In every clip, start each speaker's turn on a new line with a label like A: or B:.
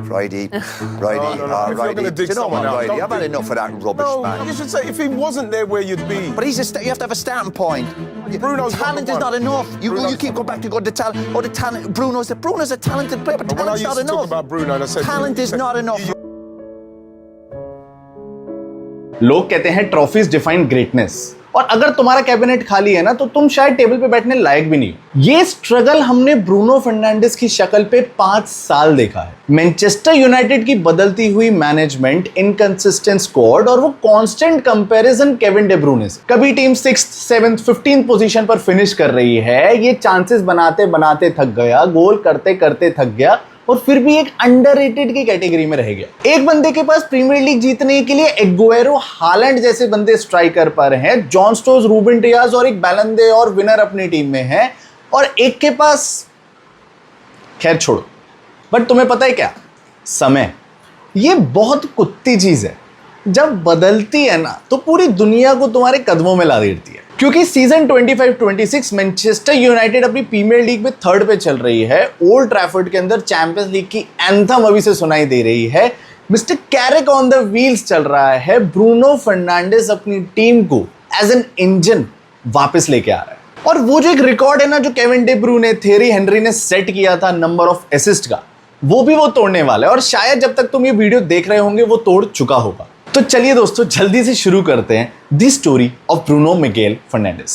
A: Righty.
B: No, no. If you're
A: Righty.
B: going to dig
A: Do you know
B: someone
A: what,
B: out,
A: Righty?
B: don't
A: I've had
B: dig-
A: enough of that rubbish,
B: No,
A: man.
B: you should say if he wasn't there, where you'd be.
A: But you have to have a starting point.
B: Bruno's
A: talent
B: number
A: is not
B: one.
A: enough. You
B: Bruno's
A: keep going back to go the talent. Oh, the talent. Bruno's a talented player, but
B: But when I
A: talent's
B: used
A: not
B: to talk
A: enough.
B: about Bruno, and I said
A: Talent is not enough.
C: लोग कहते हैं trophies define greatness, और अगर तुम्हारा cabinet खाली है ना तो तुम शायद टेबल पे बैठने लायक भी नहीं हो। ये स्ट्रगल हमने ब्रूनो फर्नांडिस की शक्ल पे 5 साल देखा है। मैनचेस्टर यूनाइटेड की बदलती हुई मैनेजमेंट, इनकंसिस्टेंट स्क्वाड और वो कांस्टेंट कंपैरिजन केविन डे ब्रूने से। कभी team 6th, 7th, 15th position पर फिनिश कर रही है, ये चांसेस बनाते बनाते थक गया, गोल करते करते थक गया और फिर भी एक अंडररेटेड की कैटेगरी में रह गया। एक बंदे के पास प्रीमियर लीग जीतने के लिए एग्वेरो, हालैंड जैसे बंदे स्ट्राइकर पर हैं, जॉन स्टोन्स, रूबन डियाज और एक बैलेंदे और विनर अपनी टीम में है, और एक के पास, खैर छोड़ो। बट तुम्हें पता है क्या, समय ये बहुत कुत्ती चीज है। जब बदलती है ना तो पूरी दुनिया को तुम्हारे कदमों में ला देती है। क्योंकि सीजन 25-26 मैनचेस्टर यूनाइटेड अपनी प्रीमियर लीग में 3rd पे चल रही है। ओल्ड ट्रैफर्ड के अंदर चैंपियंस लीग की एंथम अभी से सुनाई दे रही है। Mister Carrick on the wheels चल रहा है। ब्रूनो फर्नांडिस अपनी टीम को एज एन इंजन वापस लेके आ रहा है। और वो जो एक रिकॉर्ड है ना जो केविन डे ब्रूने, थेरी हेनरी ने सेट किया था नंबर ऑफ असिस्ट का, वो भी वो तोड़ने वाला है। और शायद जब तक तुम ये वीडियो देख रहे होंगे वो तोड़ चुका होगा। तो चलिए दोस्तों, जल्दी से शुरू करते हैं the story of Bruno Miguel Fernandes.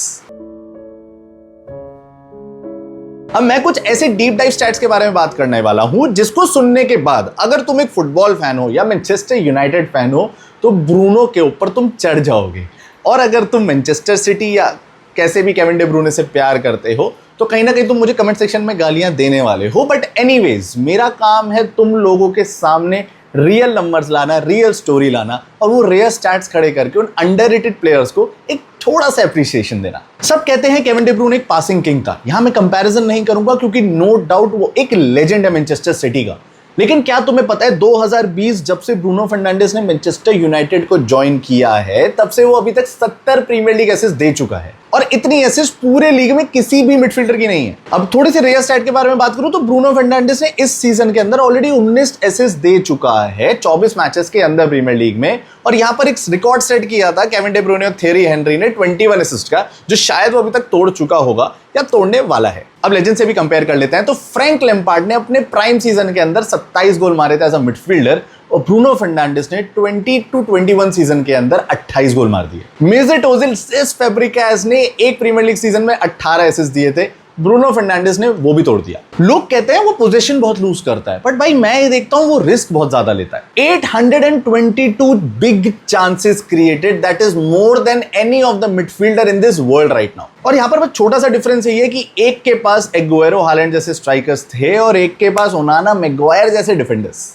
C: अब मैं कुछ ऐसे डीप डाइव स्टैट्स के बारे में बात करने वाला हूं जिसको सुनने के बाद अगर तुम एक फुटबॉल फैन हो या मैनचेस्टर यूनाइटेड फैन हो तो ब्रूनो के ऊपर तुम चढ़ जाओगे। और अगर तुम मैनचेस्टर सिटी या कैसे भी केविन डे ब्रूने से प्यार करते हो तो कहीं ना कहीं तुम मुझे कमेंट सेक्शन में गालियां देने वाले हो। बट एनीवेज, मेरा काम है तुम लोगों के सामने रियल नंबर्स लाना, रियल स्टोरी लाना और वो रियल स्टैट्स खड़े करके उन अंडररेटेड प्लेयर्स को एक थोड़ा सा एप्रिसिएशन देना। सब कहते हैं केविन डे ब्रूने एक पासिंग किंग था। यहां मैं कंपैरिजन नहीं करूंगा क्योंकि नो डाउट वो एक लेजेंड है मैनचेस्टर सिटी का। लेकिन क्या तुम्हें पता है 2020 जब से ब्रूनो फर्नांडिस ने मैनचेस्टर यूनाइटेड को ज्वाइन किया है तब से वो अभी तक 70 प्रीमियर लीग असिस्ट दे चुका है, और इतनी असिस्ट पूरे लीग में किसी भी मिडफील्डर की नहीं है। अब थोड़ी सी रियल स्टैट के बारे में बात करूं तो ब्रूनो फर्नांडिस ने इस सीजन के अंदर ऑलरेडी 19 असिस्ट दे चुका है 24 मैचेस के अंदर प्रीमियर लीग में। और यहां पर एक रिकॉर्ड सेट किया था केविन डे ब्रूने और थेरी हेनरी ने 21 असिस्ट का, जो शायद वो अभी तक तोड़ चुका होगा या तोड़ने वाला है। अब लेजेंड से भी कंपेयर कर लेते हैं तो फ्रैंक लैम्पार्ड ने अपने प्राइम सीजन के अंदर 27 गोल मारे थे एज अ मिडफील्डर, और ब्रूनो फर्नांडिस ने 20-21 सीजन के अंदर 28 गोल मार दिए। मेसेट ओजिल, सेस फैब्रिकास ने एक प्रीमियर लीग सीजन में 18 असिस्ट दिए थे, ब्रूनो फर्नांडिस ने वो भी तोड़ दिया। लोग कहते हैं वो पोजीशन बहुत लूज करता है, बट भाई मैं ये देखता हूं वो रिस्क बहुत ज्यादा लेता है। 822 big chances created, that is more than any of the midfielder in this world right now. और यहां पर बस छोटा सा डिफरेंस ये है कि एक के पास एग्वेरो, हालैंड जैसे स्ट्राइकर्स थे और एक के पास ओनाना, मैग्वायर जैसे डिफेंडर्स।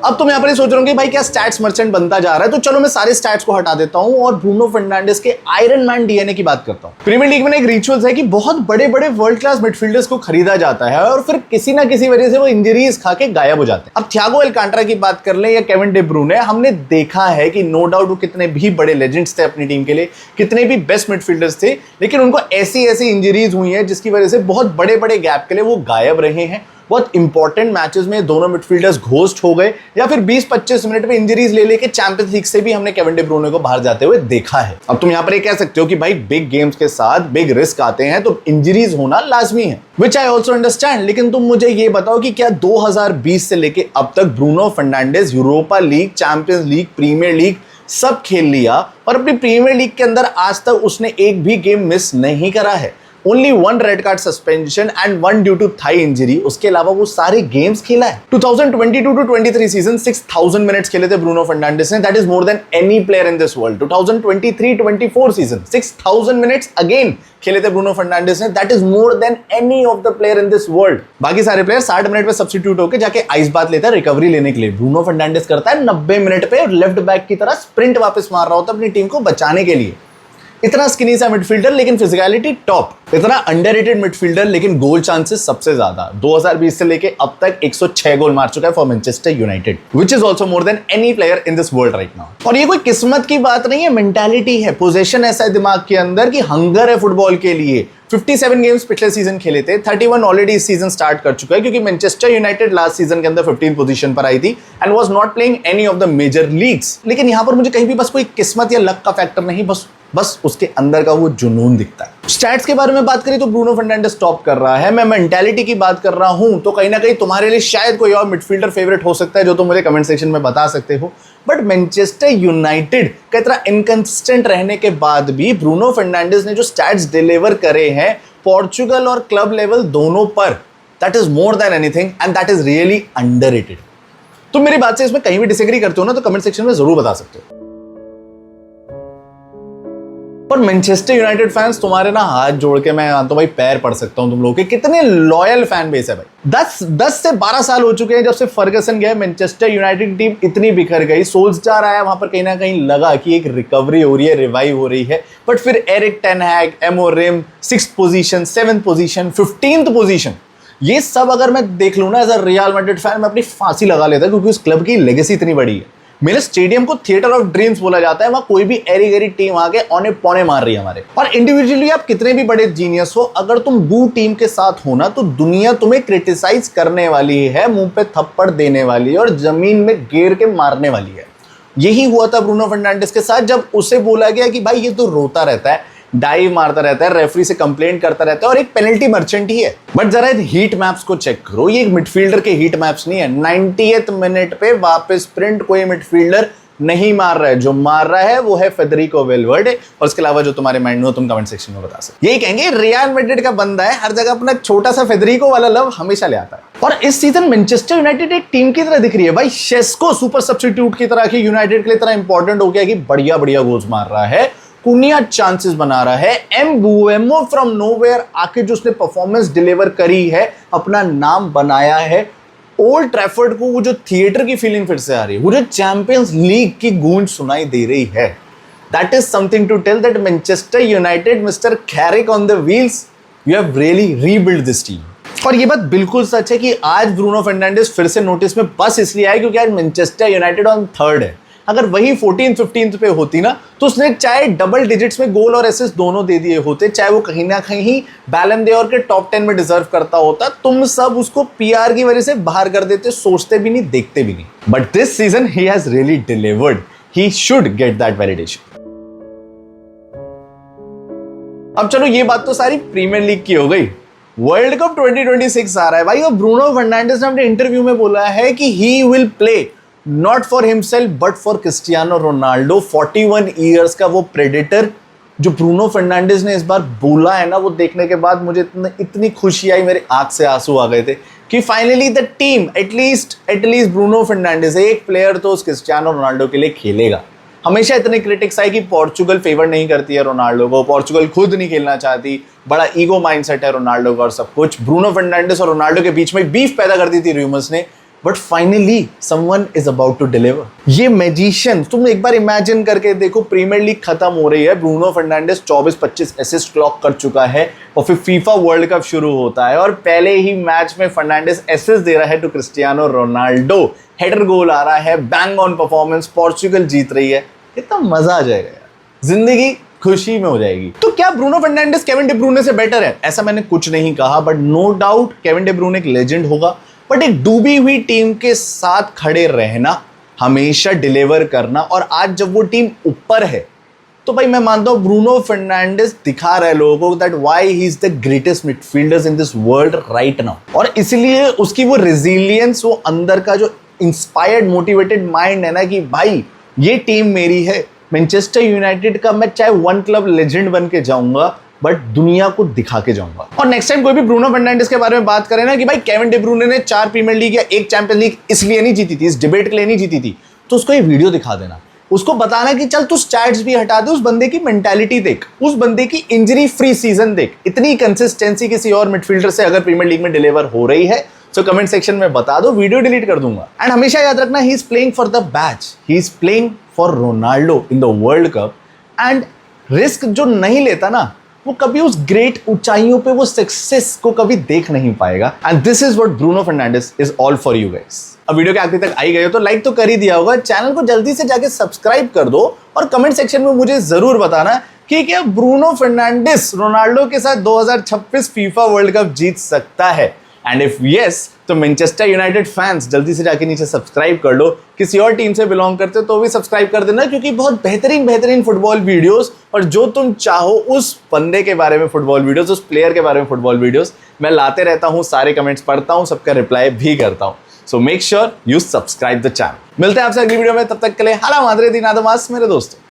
C: अब तुम यहां पर सोच रहे हो कि भाई क्या स्टैट्स मर्चेंट बनता जा रहा है, तो चलो मैं सारे स्टैट्स को हटा देता हूं और ब्रूनो फर्नांडिस के आयरन मैन डीएनए की बात करता हूं। प्रीमियर लीग में एक रिचुअल्स है कि बहुत बड़े बड़े वर्ल्ड क्लास मिडफील्डर्स को खरीदा जाता है और फिर किसी ना किसी वजह से वो इंजरीज खा के गायब हो जाते हैं। अब थियागो एल्कांट्रा की बात कर ले या केविन डे ब्रूने, हमने देखा है कि नो डाउट वो कितने भी बड़े लेजेंड्स थे अपनी टीम के लिए, कितने भी बेस्ट मिडफील्डर्स थे, लेकिन उनको ऐसी ऐसी इंजरीज हुई है जिसकी वजह से बहुत बड़े बड़े गैप के लिए वो गायब रहे हैं। बहुत इंपॉर्टेंट मैचेस में दोनों मिडफील्डर्स घोस्ट हो गए या फिर 20-25 मिनट में इंजरीज ले लेके चैंपियंस लीग से भी हमने केविन डे ब्रूने को बाहर जाते हुए देखा है। अब तुम यहां पर ये कह सकते हो कि भाई बिग गेम्स के साथ बिग रिस्क आते हैं तो इंजरीज होना लाजमी है, विच आई ऑल्सो अंडरस्टैंड। लेकिन तुम मुझे ये बताओ कि क्या 2020 से लेके अब तक Bruno Fernandes Europa League, Champions League, Premier League सब खेल लिया और अपनी प्रीमियर लीग के अंदर आज तक उसने एक भी गेम मिस नहीं करा है? Only 1 red card suspension and 1 due to thigh injury, उसके अलावा वो सारे गेम्स खेला है। 2022-23 सीजन 6000 मिनट्स खेले थे ब्रूनो फर्नांडिस ने, that is more than any player in this world. 2023-24 season 6000 minutes again खेले थे ब्रूनो फर्नांडिस ने, that is more than any of the player in this world. बाकी सारे प्लेयर 60 मिनट में substitute होकर जाके आइस बात लेता है रिकवरी लेने के लिए। ब्रूनो फर्नांडिस करता है 90 मिनट पे लेफ्ट बैक की तरह स्प्रिंट वापस मार रहा होता है अपनी टीम को बचाने के लिए। इतना स्किनी सा मिडफील्डर लेकिन फिजिकलिटी टॉप, इतना अंडररेटेड मिडफील्डर लेकिन गोल चांसेस सबसे ज्यादा। 2020 से लेके अब तक 106 गोल मार चुका है for Manchester United, which is also more than any player in this world right now. और ये कोई किस्मत की बात नहीं है, मेंटालिटी है, पोजीशन ऐसा है दिमाग के अंदर कि हंगर है फुटबॉल के लिए, 57 गेम्स पिछले सीजन खेले थे, 31 ऑलरेडी इस सीजन स्टार्ट कर चुका है क्योंकि मैनचेस्टर यूनाइटेड लास्ट सीजन के अंदर 15 पोजीशन पर आई थी and was not playing any of the major leagues. लेकिन यहां पर मुझे कहीं भी बस कोई किस्मत या लक का फैक्टर नहीं, बस उसके अंदर का वो जुनून दिखता है। स्टैट्स के बारे में बात करें तो ब्रूनो फर्नांडिस टॉप कर रहा है। मैं मेंटालिटी की बात कर रहा हूं तो कहीं ना कहीं तुम्हारे लिए शायद कोई और मिडफील्डर फेवरेट हो सकता है जो तुम मुझे कमेंट सेक्शन में बता सकते हो। बट मैनचेस्टर यूनाइटेड का इतना इनकंसिस्टेंट रहने के बाद भी ब्रूनो फर्नांडिस ने जो स्टैट्स डिलीवर करे हैं पोर्चुगल और क्लब लेवल दोनों पर, that is more than anything and that is really underrated. तुम मेरी बात से इसमें कहीं भी डिसएग्री करते हो ना तो कमेंट सेक्शन में जरूर बता सकते हो। और मैनचेस्टर यूनाइटेड फैंस तुम्हारे ना हाथ जोड़ के मैं तो भाई पैर पड़ सकता हूं तुम लोगों के, कितने लॉयल फैन बेस है भाई। 10 से 12 साल हो चुके हैं जब से फर्गसन गया, मैनचेस्टर यूनाइटेड टीम इतनी बिखर गई। सोल्सजार आया, वहां पर कहीं ना कहीं लगा कि एक रिकवरी हो रही है, रिवाइव हो रही है, बट फिर Erik ten Hag, Amorim 6th position, 7th position, 15th position, ये सब अगर मैं देख लूं ना as a Real Madrid fan मैं अपनी फांसी लगा लेता क्योंकि उस क्लब की लेगेसी इतनी बड़ी है। मेरे स्टेडियम को थिएटर ऑफ ड्रीम्स बोला जाता है, वहां कोई भी एरी गरी टीम आके औने पौने मार रही है हमारे। और इंडिविजुअली आप कितने भी बड़े जीनियस हो, अगर तुम बू टीम के साथ हो ना तो दुनिया तुम्हें क्रिटिसाइज करने वाली है, मुंह पे थप्पड़ देने वाली है और जमीन में गिर के मारने वाली है। यही हुआ था ब्रूनो फर्नांडिस के साथ जब उसे बोला गया कि भाई ये तो रोता रहता है, डाइव मारता रहता है, रेफरी से कंप्लेंट करता रहता है और एक पेनल्टी मर्चेंट ही है। बट जरा हीट मैप्स को चेक करो, ये एक मिडफील्डर के हीट मैप्स नहीं है। 90th मिनट पे वापस स्प्रिंट कोई मिडफील्डर नहीं मार रहा है, जो मार रहा है वो है फेडरिको वेलवर्डे। और इसके अलावा जो तुम्हारे माइंड में हो तुम कमेंट सेक्शन में बता सकते। यही कहेंगे रियल मैड्रिड का बंदा है, हर जगह अपना छोटा सा फेडरिको वाला लव हमेशा ले आता है। और इस सीजन मैनचेस्टर यूनाइटेड एक टीम की तरह दिख रही है भाई। शेस्को सुपर सब्स्टिट्यूट की तरह की यूनाइटेड के लिए इतना इंपॉर्टेंट हो गया कि बढ़िया बढ़िया गोल्स मार रहा है, कुनिया चांसेस बना रहा है। एम्बुएमो फ्रॉम नोवेयर आके जो उसने परफॉर्मेंस डिलीवर करी है, अपना नाम बनाया है। ओल्ड ट्रैफर्ड को वो जो थिएटर की फीलिंग फिर से आ रही है, वो जो चैंपियंस लीग की गूंज सुनाई दे रही है, that is something to tell that Manchester United mister Carrick on the wheels, you have really rebuild this team. और ये बात बिल्कुल सच है कि आज ब्रूनो फर्नांडिस फिर से नोटिस में बस इसलिए आया क्योंकि आज मैनचेस्टर यूनाइटेड ऑन 3rd है। अगर वही 14th 15th पे होती ना तो उसने चाहे डबल डिजिट्स में गोल और एसिस्ट दोनों दे दिए होते, चाहे वो कहीं ना कहीं बैलन दे और के टॉप 10 में डिजर्व करता होता। तुम सब उसको पीआर की वजह से बाहर कर देते, सोचते भी नहीं, देखते भी नहीं। But this season he has really delivered, he should get that validation. अब चलो ये बात तो सारी प्रीमियर लीग की हो गई, वर्ल्ड कप 2026 आ रहा है भाई। और ब्रूनो फर्नांडिस ने अपने इंटरव्यू में बोला है कि he will play not for himself but for Cristiano Ronaldo. 41 years का वो प्रेडेटर जो ब्रूनो फर्नांडिस ने इस बार बोला है ना, वो देखने के बाद मुझे इतनी खुशी आई, मेरे आंख से आंसू आ गए थे कि finally the team at least Bruno Fernandes, एक प्लेयर तो उस क्रिस्टियानो रोनाल्डो के लिए खेलेगा। हमेशा इतने क्रिटिक्स आए कि पोर्चुगल फेवर नहीं करती है रोनाल्डो को, पोर्चुगल खुद नहीं खेलना चाहती, बड़ा ईगो माइंडसेट है रोनाल्डो का और सब कुछ। ब्रूनो फर्नांडिस और रोनाल्डो के बीच में बीफ पैदा कर दी थी रूमर्स ने, but finally someone is about to deliver. ये मैजिशियन तुम एक बार इमेजिन करके देखो, प्रीमियर लीग खत्म हो रही है, ब्रूनो फर्नांडिस 24-25 असिस्ट क्लॉक कर चुका है और फिर फीफा वर्ल्ड कप शुरू होता है और पहले ही मैच में फर्नांडिस असिस्ट दे रहा है टू क्रिस्टियानो रोनाल्डो, हेडर गोल आ रहा है, बैंग ऑन परफॉर्मेंस, पोर्चुगल जीत रही है। कितना मजा आ जाएगा यार, जिंदगी खुशी में हो जाएगी। तो क्या Bruno Fernandes Kevin De Bruyne से बेटर है? ऐसा मैंने कुछ नहीं कहा, but no doubt Kevin De Bruyne एक लेजेंड होगा, बट एक डूबी हुई टीम के साथ खड़े रहना, हमेशा डिलीवर करना, और आज जब वो टीम ऊपर है तो भाई मैं मानता हूं ब्रूनो फर्नांडिस दिखा रहा है लोगों को that why he is the greatest midfielders in this world right now. और इसलिए उसकी वो रेजिलियंस, वो अंदर का जो इंस्पायर्ड मोटिवेटेड माइंड है ना कि भाई ये टीम मेरी है, मैनचेस्टर यूनाइटेड का मैं चाहे वन क्लब लेजेंड बन के जाऊंगा बट दुनिया को दिखा के जाऊंगा। और नेक्स्ट टाइम कोई भी ब्रूनो फर्नांडिस के बारे में बात करें ना कि भाई केविन डी ब्रूने ने 4 प्रीमियर लीग या 1 चैंपियंस लीग इसलिए नहीं जीती थी, इस डिबेट के लिए नहीं जीती थी, तो उसको ये वीडियो दिखा देना, उसको बताना कि चल तू स्टैट्स भी हटा दे, उस बंदे की मेंटालिटी देख, उस बंदे की इंजरी फ्री सीजन देख। इतनी कंसिस्टेंसी किसी और मिडफील्डर से अगर प्रीमियर लीग में डिलीवर हो रही है तो कमेंट सेक्शन में बता दो, वीडियो डिलीट कर दूंगा। एंड हमेशा याद रखना, he is playing for the batch, he is playing for Ronaldo in the world cup. And risk जो नहीं लेता ना, वो कभी उस ग्रेट ऊंचाइयों पे वो सक्सेस को कभी देख नहीं पाएगा। And this is what Bruno Fernandes is all for you guys. अब वीडियो के आखिर तक आई गए हो तो लाइक तो कर ही दिया होगा, चैनल को जल्दी से जाके सब्सक्राइब कर दो और कमेंट सेक्शन में मुझे जरूर बताना कि क्या ब्रूनो फर्नांडिस रोनाल्डो के साथ 2026 फीफा वर्ल्ड कप जीत सकता है? एंड इफ यस, तो मैनचेस्टर यूनाइटेड फैंस जल्दी से जाके नीचे सब्सक्राइब कर लो। किसी और टीम से बिलोंग करते हो तो भी सब्सक्राइब कर देना, क्योंकि बहुत बेहतरीन फुटबॉल वीडियोस और जो तुम चाहो उस बंदे के बारे में फुटबॉल वीडियोस, उस प्लेयर के बारे में फुटबॉल वीडियोस मैं लाते रहता हूँ। सारे कमेंट्स पढ़ता हूँ, सबका रिप्लाई भी करता हूँ। So make sure you subscribe the channel. मिलते हैं आपसे अगली वीडियो में, तब तक के लिए हाला मादरे दिन आदमास मेरे दोस्तों।